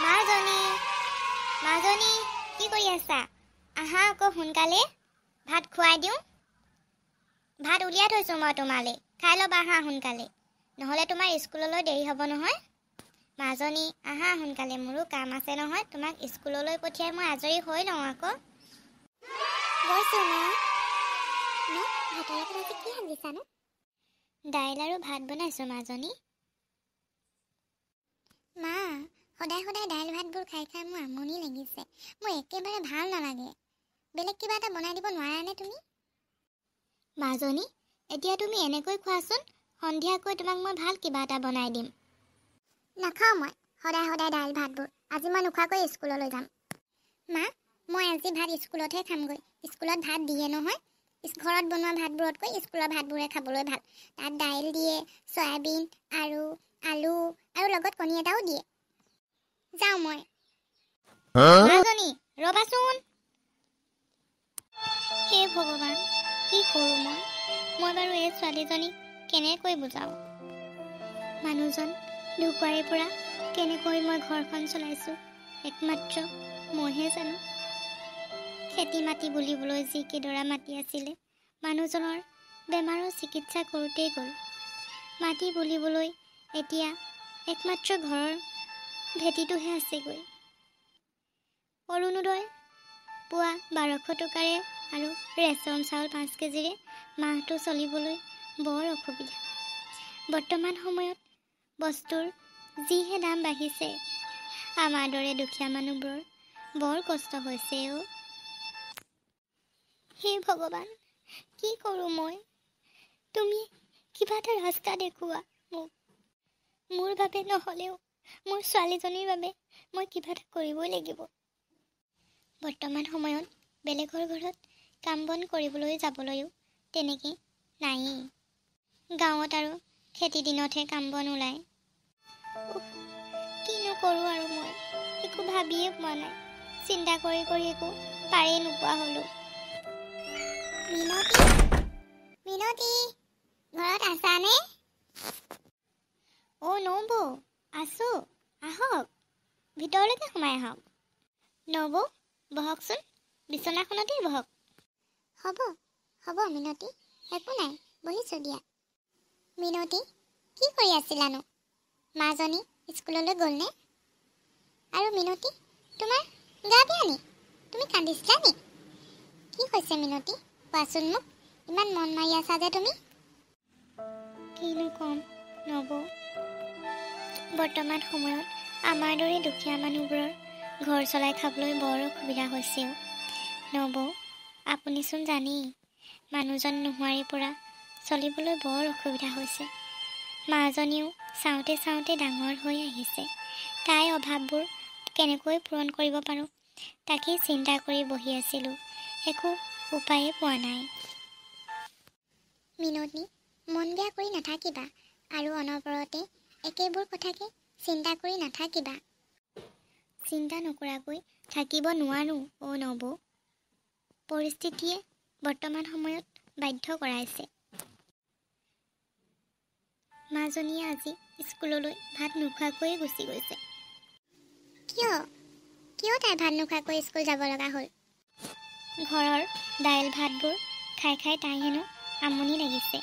মাজনী মাজনী কি কৰি আছা? আহা আকৌ সোনকালে ভাত খুৱাই দিওঁ। ভাত উলিয়াই থৈছোঁ মই তোমালৈ, খাই ল'বা আহা সোনকালে, নহ'লে তোমাৰ স্কুললৈ দেৰি হ'ব নহয়। মাজনী আহা সোনকালে, মোৰো কাম আছে নহয়, তোমাক স্কুললৈ পঠিয়াই মই আজৰি হৈ লওঁ আকৌ। গৈছোঁ মা। ভাতৰ লগত আজি কি ৰান্ধিছানো? দাইল আৰু ভাত বনাইছোঁ মাজনী। মা, সদায় সদায় দাইল ভাতবোৰ খাই খাই মোৰ আমনি লাগিছে, মোৰ একেবাৰে ভাল নালাগে। বেলেগ কিবা এটা বনাই দিব নোৱাৰানে তুমি? মাজনী, এতিয়া তুমি এনেকৈ খোৱাচোন, সন্ধিয়াকৈ তোমাক মই ভাল কিবা এটা বনাই দিম। নাখাওঁ মই সদায় সদায় দাইল ভাতবোৰ, আজি মই নোখোৱাকৈ স্কুললৈ যাম। মা, মই আজি ভাত স্কুলতহে খামগৈ, স্কুলত ভাত দিয়ে নহয়। ঘৰত বনোৱা ভাতবোৰতকৈ স্কুলৰ ভাতবোৰে খাবলৈ ভাল। তাত দাইল দিয়ে, চয়াবিন আৰু আলু আৰু লগত কণী এটাও দিয়ে। যাওঁ মই। মাজনী ৰ'বাচোন। হে ভগৱান, কি কৰোঁ মই বাৰু এই ছোৱালীজনীক কেনেকৈ বুজাওঁ? মানুহজন ঢুকুৱাৰে পৰা কেনেকৈ মই ঘৰখন চলাইছোঁ একমাত্ৰ মইহে জানো। খেতি মাটি বুলিবলৈ যিকেইডৰা মাটি আছিলে, মানুহজনৰ বেমাৰৰ চিকিৎসা কৰোঁতেই গ'ল। মাটি বুলিবলৈ এতিয়া একমাত্ৰ ঘৰৰ ভেটিটোহে আছেগৈ। অৰুণোদয় পুৱা 1200 টকাৰে আৰু ৰেচন চাউল 5 কেজিৰে মাহটো চলিবলৈ বৰ অসুবিধা। বৰ্তমান সময়ত বস্তুৰ যিহে দাম বাঢ়িছে, আমাৰ দৰে দুখীয়া মানুহবোৰৰ বৰ কষ্ট হৈছে অ'। হে ভগৱান, কি কৰোঁ মই? তুমি কিবা এটা ৰাস্তা দেখুওৱা মোক। মোৰ বাবে নহ'লেও মোৰ ছোৱালীজনীৰ বাবে মই কিবা এটা কৰিবই লাগিব। বৰ্তমান সময়ত বেলেগৰ ঘৰত কাম বন কৰিবলৈ যাবলৈও তেনেকৈ নায়েই। গাঁৱত আৰু খেতি দিনতহে কাম বন ওলায়। কিনো কৰোঁ আৰু মই একো ভাবিয়ে পোৱা নাই, চিন্তা কৰি কৰি একো পাৰেই নোপোৱা হ'লোঁ। মিনতী, মিনতী, ঘৰত আছানে? অ' নবৌ, আছোঁ, আহক ভিতৰলৈকে সোমাই আহক। নবৌ বহকচোন, বিচনাখনতেই বহক। হ'ব হ'ব মিনতী, একো নাই, বহিছোঁ দিয়া। মিনতী, কি কৰি আছিলানো? মাজনী স্কুললৈ গ'লনে? আৰু মিনতী, তোমাৰ গা বেয়া নি? তুমি কান্দিছিলা নি? কি হৈছে মিনতী, কোৱাচোন মোক, ইমান মন মাৰি আছা যে তুমি? কিনো ক'ম নবৌ, বৰ্তমান সময়ত আমাৰ দৰে দুখীয়া মানুহবোৰৰ ঘৰ চলাই খাবলৈ বৰ অসুবিধা হৈছে। নবৌ, আপুনিচোন জানেই, মানুহজন নোহোৱাৰে পৰা চলিবলৈ বৰ অসুবিধা হৈছে। মাজনীও চাওঁতে চাওঁতে ডাঙৰ হৈ আহিছে, তাইৰ অভাৱবোৰ কেনেকৈ পূৰণ কৰিব পাৰোঁ তাকেই চিন্তা কৰি বহি আছিলোঁ, একো উপায়ে পোৱা নাই। মিনতী, মন বেয়া কৰি নাথাকিবা আৰু অনবৰতে একেবোৰ কথাকে চিন্তা কৰি নাথাকিবা। চিন্তা নকৰাকৈ থাকিব নোৱাৰোঁ অ' নবৌ, পৰিস্থিতিয়ে বৰ্তমান সময়ত বাধ্য কৰাইছে। মাজনীয়ে আজি স্কুললৈ ভাত নোখোৱাকৈয়ে গুচি গৈছে। কিয় তাই ভাত নোখোৱাকৈ স্কুল যাব লগা হ'ল? ঘৰৰ দাইল ভাতবোৰ খাই খাই তাই হেনো আমনি লাগিছে।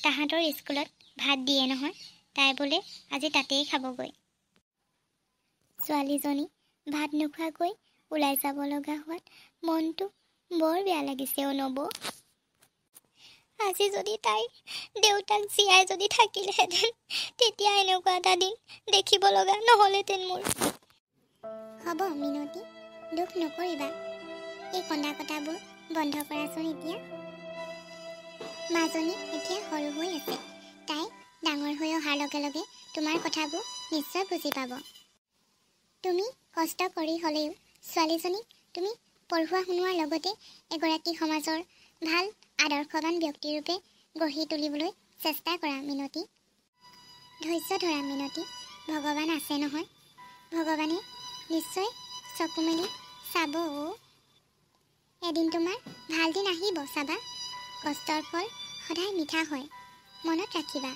তাহাঁতৰ স্কুলত ভাত দিয়ে নহয়, তাই বোলে আজি তাতেই খাবগৈ। ছোৱালীজনী ভাত নোখোৱাকৈ ওলাই যাব লগা হোৱাত মনটো বৰ বেয়া লাগিছে অ' নবৌ। আজি যদি তাইৰ দেউতাক জীয়াই যদি থাকিলেহেঁতেন, তেতিয়া এনেকুৱা এটা দিন দেখিব লগা নহ'লেহেঁতেন মোৰ। হ'ব মিনতী, দুখ নকৰিবা, এই কন্দা কটাবোৰ বন্ধ কৰাচোন এতিয়া। মাজনী এতিয়া সৰু হৈ আছে, তাই ডাঙৰ হৈ অহাৰ লগে লগে তোমাৰ কথাবোৰ নিশ্চয় বুজি পাব। তুমি কষ্ট কৰি হ'লেও ছোৱালীজনীক তুমি পঢ়োৱা শুনোৱাৰ লগতে এগৰাকী সমাজৰ ভাল আদৰ্শৱান ব্যক্তিৰূপে গঢ়ি তুলিবলৈ চেষ্টা কৰা মিনতী। ধৈৰ্য ধৰা মিনতী, ভগৱান আছে নহয়, ভগৱানে নিশ্চয় চকু মেলি চাব। এদিন তোমাৰ ভাল দিন আহিব চাবা, কষ্টৰ ফল সদায় মিঠা হয়, মনত ৰাখিবা।